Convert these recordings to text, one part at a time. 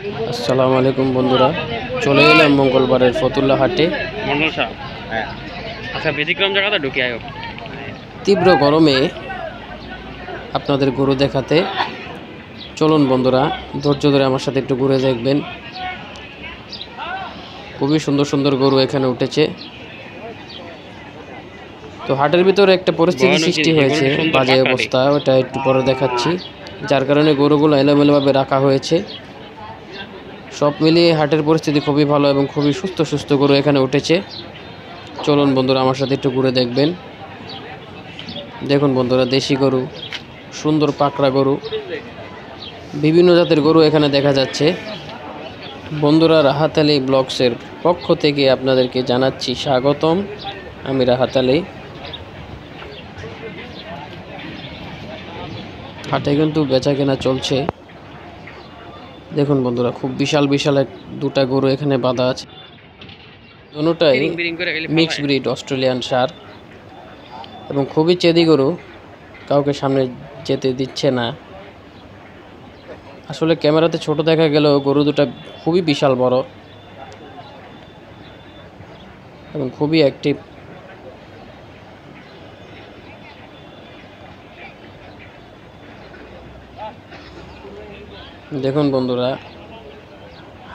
আসসালামু আলাইকুম বন্ধুরা, চলে এলাম মঙ্গলবারের ফতুল্লা হাটে। আচ্ছা, ব্যতিক্রম জায়গাটা ঢুকে আয়। তীব্র গরমে আপনাদের গরু দেখাতে চলুন বন্ধুরা, ধৈর্য ধরে আমার সাথে একটু ঘুরে দেখবেন। খুবই সুন্দর সুন্দর গরু এখানে উঠেছে। তো হাটের ভিতরে একটা পরিস্থিতি সৃষ্টি হয়েছে, বাজে অবস্থা, ওটা একটু পরে দেখাচ্ছি। যার কারণে গরুগুলো এলোমেলোভাবে রাখা হয়েছে। সব মিলিয়ে হাটের পরিস্থিতি খুবই ভালো এবং খুবই সুস্থ সুস্থ গরু এখানে উঠেছে। চলুন বন্ধুরা, আমার সাথে একটু ঘুরে দেখবেন। দেখুন বন্ধুরা, দেশি গরু, সুন্দর পাকড়া গরু, বিভিন্ন জাতের গরু এখানে দেখা যাচ্ছে। বন্ধুরা, রাহাত আলী ব্লগসের পক্ষ থেকে আপনাদেরকে জানাচ্ছি স্বাগতম। আমি রাহাত আলী। হাটে কিন্তু বেচা কেনা চলছে। দেখুন বন্ধুরা, খুব বিশাল বিশাল দুটা গরু এখানে বাঁধা আছে। দুটোটাই মিক্স ব্রিড অস্ট্রেলিয়ান ষাঁড় এবং খুবই চেদি গরু, কাউকে সামনে যেতে দিচ্ছে না। আসলে ক্যামেরাতে ছোট দেখা গেলেও গরু দুটা খুবই বিশাল বড় এবং খুবই অ্যাক্টিভ। দেখুন বন্ধুরা,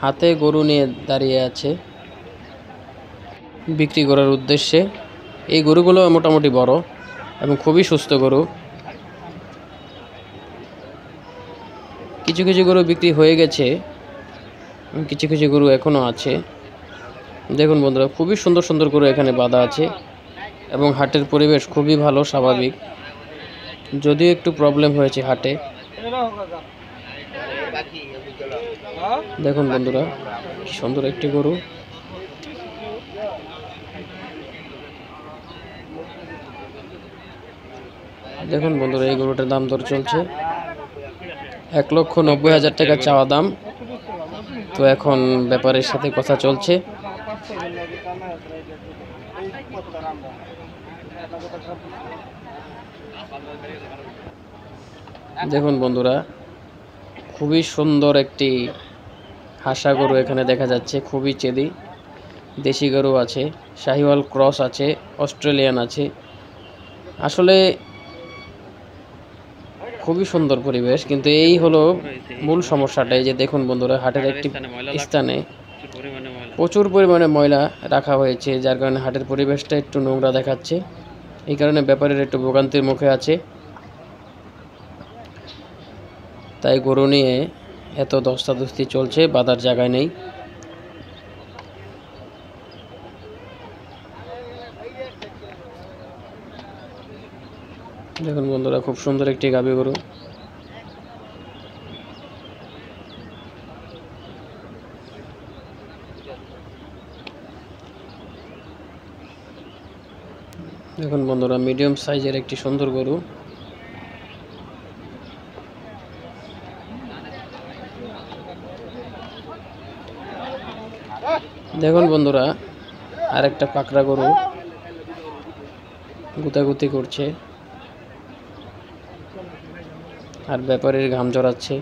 হাতে গরু নিয়ে দাঁড়িয়ে আছে বিক্রি করার উদ্দেশ্যে। এই গরুগুলো মোটামুটি বড় এবং খুবই সুস্থ গরু। কিছু কিছু গরু বিক্রি হয়ে গেছে, কিছু কিছু গরু এখনও আছে। দেখুন বন্ধুরা, খুবই সুন্দর সুন্দর গরু এখানে বাঁধা আছে এবং হাটের পরিবেশ খুবই ভালো, স্বাভাবিক, যদিও একটু প্রবলেম হয়েছে হাটে। দেখুন বন্ধুরা, কি সুন্দর একটি গরু। দেখুন বন্ধুরা, এই গরুটার দাম দর চলছে 1,90,000 টাকা চাওয়া দাম। তো এখন ব্যাপারের সাথে কথা চলছে। দেখুন বন্ধুরা, খুবই সুন্দর একটি হাসা গরু এখানে দেখা যাচ্ছে, খুবই চেদি। দেশি গরু আছে, শাহিওয়াল ক্রস আছে, অস্ট্রেলিয়ান আছে। আসলে খুবই সুন্দর পরিবেশ, কিন্তু এই হলো মূল সমস্যাটাই যে দেখুন বন্ধুরা, হাটের একটি স্থানে প্রচুর পরিমাণে ময়লা রাখা হয়েছে, যার কারণে হাটের পরিবেশটা একটু নোংরা দেখাচ্ছে। এই কারণে ব্যাপারীর একটু ভোগান্তির মুখে আছে। তাই গরু নিয়ে এত ধস্তাধস্তি চলছে, বাঁধার জায়গায় নেই। দেখুন বন্ধুরা, খুব সুন্দর একটি গাভী গরু। দেখুন বন্ধুরা, মিডিয়াম সাইজের একটি সুন্দর গরু। দেখুন বন্ধুরা, আরেকটা পাকড়া গরু গুতাগুতি করছে আর ব্যাপারীর ঘাম জড়াচ্ছে।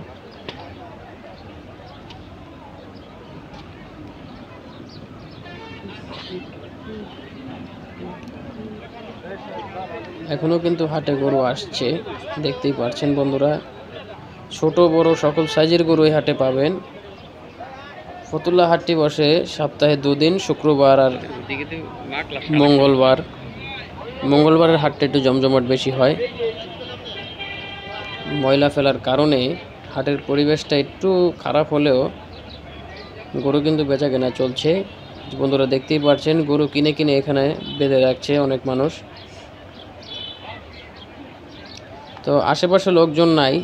এখনো কিন্তু হাটে গরু আসছে, দেখতেই পাচ্ছেন বন্ধুরা। ছোট বড় সকল সাইজের গরু এই হাটে পাবেন। ফতুল্লা হাটটি বসে সপ্তাহে 2 দিন, শুক্রবার আর মঙ্গলবার। মঙ্গলবারের হাটটা একটু জমজমাট বেশি হয়। ময়লা ফেলার কারণে হাটের পরিবেশটা একটু খারাপ হলেও গরু কিন্তু বেচা কেনা চলছে। বন্ধুরা দেখতেই পাচ্ছেন, গরু কিনে কিনে এখানে বেঁধে রাখছে অনেক মানুষ। তো আশেপাশে লোকজন নাই,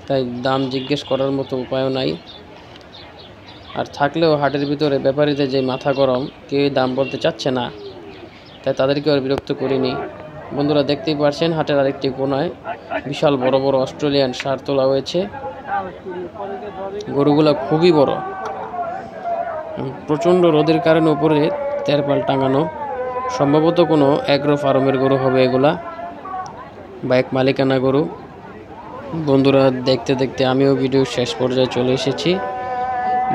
তাই দাম জিজ্ঞেস করার মতো উপায়ও নাই। আর থাকলেও হাটের ভিতরে ব্যাপারীদের যে মাথা গরম, কেউ দাম বলতে চাচ্ছে না, তাই তাদেরকে আর বিরক্ত করিনি। বন্ধুরা দেখতেই পাচ্ছেন, হাটের আরেকটি কোনায় বিশাল বড় বড় অস্ট্রেলিয়ান ষাঁড় তোলা হয়েছে। গরুগুলো খুবই বড়, প্রচণ্ড রোদের কারণে উপরে তেরপাল টাঙানো। সম্ভবত কোনো অ্যাগ্রো ফার্মের গরু হবে এগুলা, বা এক মালিকানা গরু। বন্ধুরা, দেখতে দেখতে আমিও ভিডিও শেষ পর্যায়ে চলে এসেছি।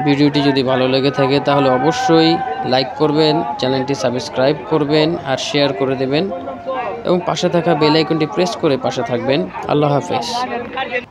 ভিডিওটি যদি ভালো লেগে থাকে তাহলে অবশ্যই লাইক করবেন, চ্যানেলটি সাবস্ক্রাইব করবেন আর শেয়ার করে দেবেন এবং পাশে থাকা বেল আইকনটি প্রেস করে পাশে থাকবেন। আল্লাহ হাফেজ।